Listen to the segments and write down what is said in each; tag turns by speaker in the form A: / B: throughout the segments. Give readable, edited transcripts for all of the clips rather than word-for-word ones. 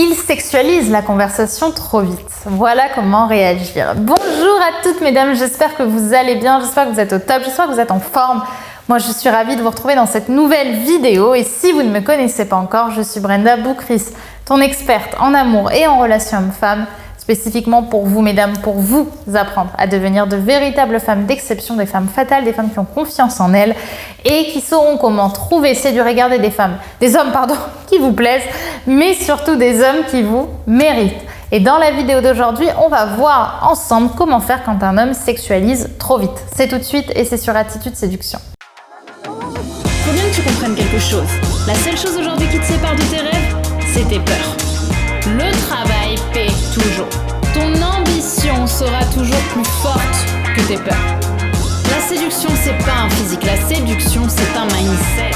A: Il sexualise la conversation trop vite. Voilà comment réagir. Bonjour à toutes mesdames, j'espère que vous allez bien, j'espère que vous êtes au top, j'espère que vous êtes en forme. Moi je suis ravie de vous retrouver dans cette nouvelle vidéo et si vous ne me connaissez pas encore, je suis Brenda Boukris, ton experte en amour et en relations hommes-femmes, spécifiquement pour vous mesdames, pour vous apprendre à devenir de véritables femmes d'exception, des femmes fatales, des femmes qui ont confiance en elles et qui sauront comment trouver, séduire et garder des hommes qui vous plaisent, mais surtout des hommes qui vous méritent. Et dans la vidéo d'aujourd'hui, on va voir ensemble comment faire quand un homme sexualise trop vite. C'est tout de suite et c'est sur Attitude Séduction.
B: Faut bien que tu comprennes quelque chose. La seule chose aujourd'hui qui te sépare de tes rêves, c'est tes peurs. Le travail paie toujours. Ton ambition sera toujours plus forte que tes peurs. La séduction, c'est pas un physique. La séduction, c'est un mindset.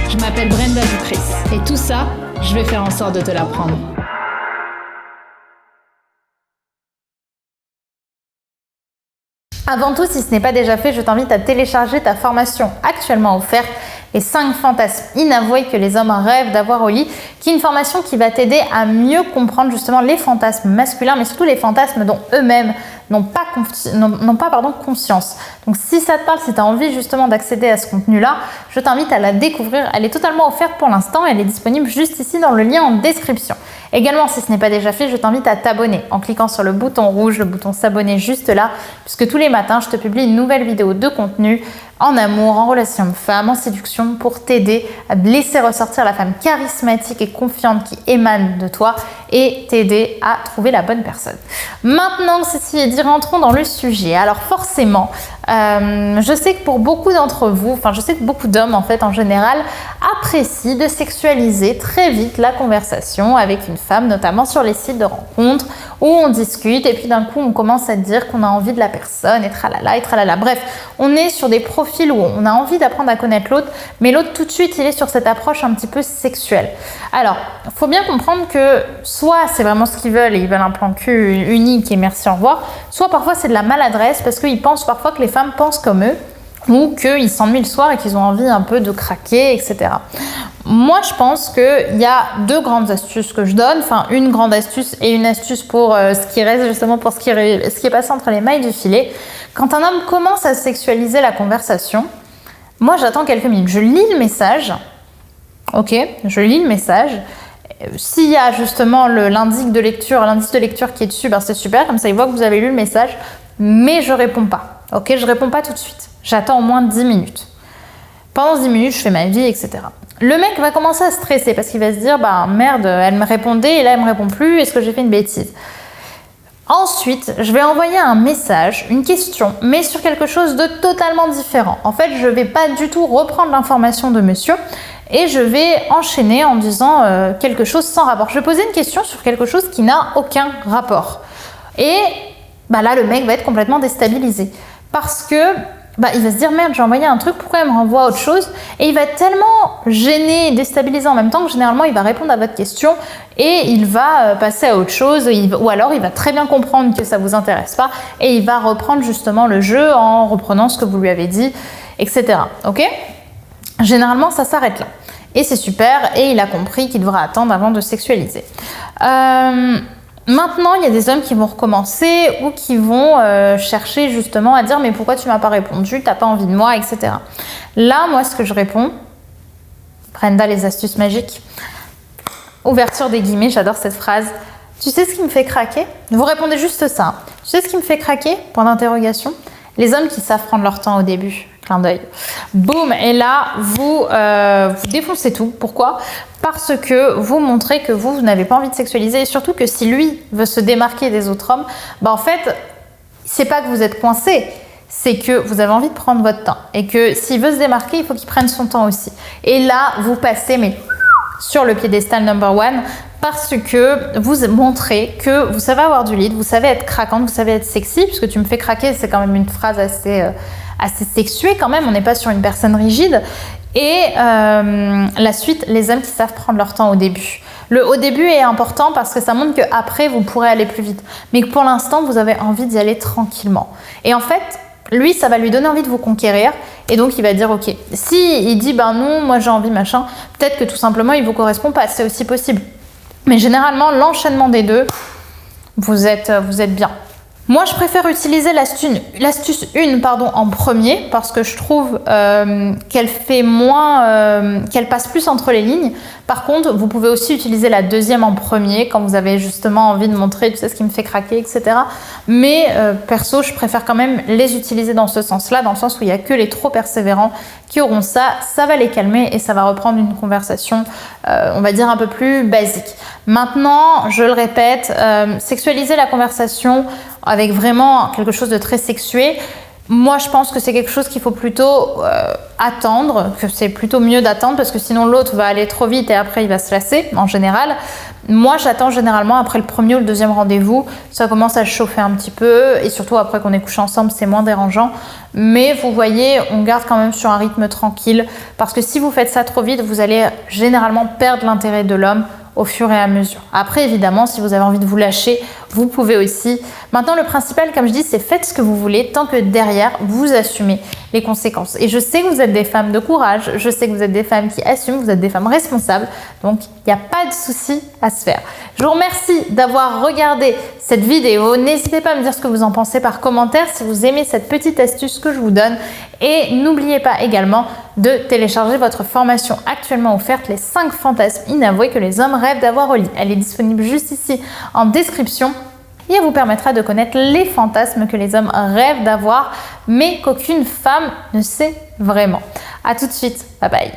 B: Je m'appelle Brenda Boukris. Et tout ça, je vais faire en sorte de te l'apprendre.
A: Avant tout, si ce n'est pas déjà fait, je t'invite à télécharger ta formation actuellement offerte, les 5 fantasmes inavoués que les hommes rêvent d'avoir au lit, qui est une formation qui va t'aider à mieux comprendre justement les fantasmes masculins, mais surtout les fantasmes dont eux-mêmes n'ont pas conscience. Donc si ça te parle, si tu as envie justement d'accéder à ce contenu-là, je t'invite à la découvrir. Elle est totalement offerte pour l'instant, elle est disponible juste ici dans le lien en description. Également, si ce n'est pas déjà fait, je t'invite à t'abonner en cliquant sur le bouton rouge, le bouton s'abonner juste là, puisque tous les matins, je te publie une nouvelle vidéo de contenu en amour, en relation homme-femme, en séduction, pour t'aider à laisser ressortir la femme charismatique et confiante qui émane de toi et t'aider à trouver la bonne personne. Maintenant, ceci est dit, rentrons dans le sujet. Alors forcément, je sais que pour beaucoup d'entre vous, je sais que beaucoup d'hommes en fait en général apprécient de sexualiser très vite la conversation avec une femme, notamment sur les sites de rencontres où on discute et puis d'un coup on commence à dire qu'on a envie de la personne et tralala et tralala. Bref, on est sur des profils où on a envie d'apprendre à connaître l'autre, mais l'autre tout de suite il est sur cette approche un petit peu sexuelle. Alors, il faut bien comprendre que soit c'est vraiment ce qu'ils veulent et ils veulent un plan cul unique et merci au revoir, soit parfois c'est de la maladresse parce qu'ils pensent parfois que les femmes pensent comme eux ou qu'ils s'ennuient le soir et qu'ils ont envie un peu de craquer, etc. Moi, je pense qu'il y a 2 grandes astuces que je donne, une grande astuce et une astuce pour ce qui reste justement pour ce qui est passé entre les mailles du filet. Quand un homme commence à sexualiser la conversation, moi j'attends quelques minutes, je lis le message, ok, je lis le message. S'il y a justement l'indice de lecture qui est dessus, c'est super, comme ça il voit que vous avez lu le message, mais je réponds pas, ok, je réponds pas tout de suite, j'attends au moins 10 minutes. Pendant 10 minutes, je fais ma vie, etc. Le mec va commencer à stresser parce qu'il va se dire, merde, elle me répondait et là elle me répond plus, est-ce que j'ai fait une bêtise ? Ensuite, je vais envoyer un message, une question, mais sur quelque chose de totalement différent. En fait, je ne vais pas du tout reprendre l'information de monsieur et je vais enchaîner en disant quelque chose sans rapport. Je vais poser une question sur quelque chose qui n'a aucun rapport. Et là, le mec va être complètement déstabilisé parce que il va se dire merde, j'ai envoyé un truc, pourquoi elle me renvoie à autre chose? Et il va être tellement gêné et déstabilisé en même temps que généralement il va répondre à votre question et il va passer à autre chose ou alors il va très bien comprendre que ça vous intéresse pas et il va reprendre justement le jeu en reprenant ce que vous lui avez dit, etc. Ok? Généralement ça s'arrête là et c'est super et il a compris qu'il devra attendre avant de sexualiser. Maintenant, il y a des hommes qui vont recommencer ou qui vont chercher justement à dire mais pourquoi tu m'as pas répondu, t'as pas envie de moi, etc. Là, moi, ce que je réponds, Brenda, les astuces magiques, ouverture des guillemets, j'adore cette phrase. Tu sais ce qui me fait craquer? Vous répondez juste ça. Hein. Tu sais ce qui me fait craquer? Point d'interrogation. Les hommes qui savent prendre leur temps au début. Clin d'œil. Boum, et là, vous défoncez tout. Pourquoi? Parce que vous montrez que vous n'avez pas envie de sexualiser et surtout que si lui veut se démarquer des autres hommes, en fait, c'est pas que vous êtes coincé, c'est que vous avez envie de prendre votre temps et que s'il veut se démarquer, il faut qu'il prenne son temps aussi. Et là, vous passez sur le piédestal number 1 parce que vous montrez que vous savez avoir du lead, vous savez être craquante, vous savez être sexy, puisque tu me fais craquer, c'est quand même une phrase assez sexuée quand même, on n'est pas sur une personne rigide. Et la suite, les hommes qui savent prendre leur temps au début. Le au début est important parce que ça montre qu'après, vous pourrez aller plus vite. Mais que pour l'instant, vous avez envie d'y aller tranquillement. Et en fait, lui, ça va lui donner envie de vous conquérir. Et donc, il va dire, ok, si il dit, non, moi j'ai envie, machin, peut-être que tout simplement, il ne vous correspond pas. C'est aussi possible. Mais généralement, l'enchaînement des deux, vous êtes bien. Moi, je préfère utiliser l'astuce 1 en premier parce que je trouve qu'elle fait moins, qu'elle passe plus entre les lignes. Par contre, vous pouvez aussi utiliser la deuxième en premier quand vous avez justement envie de montrer, tu sais, ce qui me fait craquer, etc. Mais perso, je préfère quand même les utiliser dans ce sens-là, dans le sens où il n'y a que les trop persévérants qui auront ça. Ça va les calmer et ça va reprendre une conversation, on va dire, un peu plus basique. Maintenant, je le répète, sexualiser la conversation avec vraiment quelque chose de très sexué, moi je pense que c'est quelque chose qu'il faut plutôt attendre, que c'est plutôt mieux d'attendre parce que sinon l'autre va aller trop vite et après il va se lasser en général. Moi j'attends généralement après le premier ou le deuxième rendez-vous, ça commence à chauffer un petit peu et surtout après qu'on est couché ensemble c'est moins dérangeant. Mais vous voyez, on garde quand même sur un rythme tranquille parce que si vous faites ça trop vite, vous allez généralement perdre l'intérêt de l'homme au fur et à mesure. Après, évidemment, si vous avez envie de vous lâcher, vous pouvez aussi. Maintenant, le principal, comme je dis, c'est faites ce que vous voulez tant que derrière, vous assumez les conséquences. Et je sais que vous êtes des femmes de courage, je sais que vous êtes des femmes qui assument, vous êtes des femmes responsables, donc il n'y a pas de souci à se faire. Je vous remercie d'avoir regardé cette vidéo. N'hésitez pas à me dire ce que vous en pensez par commentaire si vous aimez cette petite astuce que je vous donne. Et n'oubliez pas également de télécharger votre formation actuellement offerte, les 5 fantasmes inavoués que les hommes rêvent d'avoir au lit. Elle est disponible juste ici en description et elle vous permettra de connaître les fantasmes que les hommes rêvent d'avoir mais qu'aucune femme ne sait vraiment. À tout de suite, bye bye.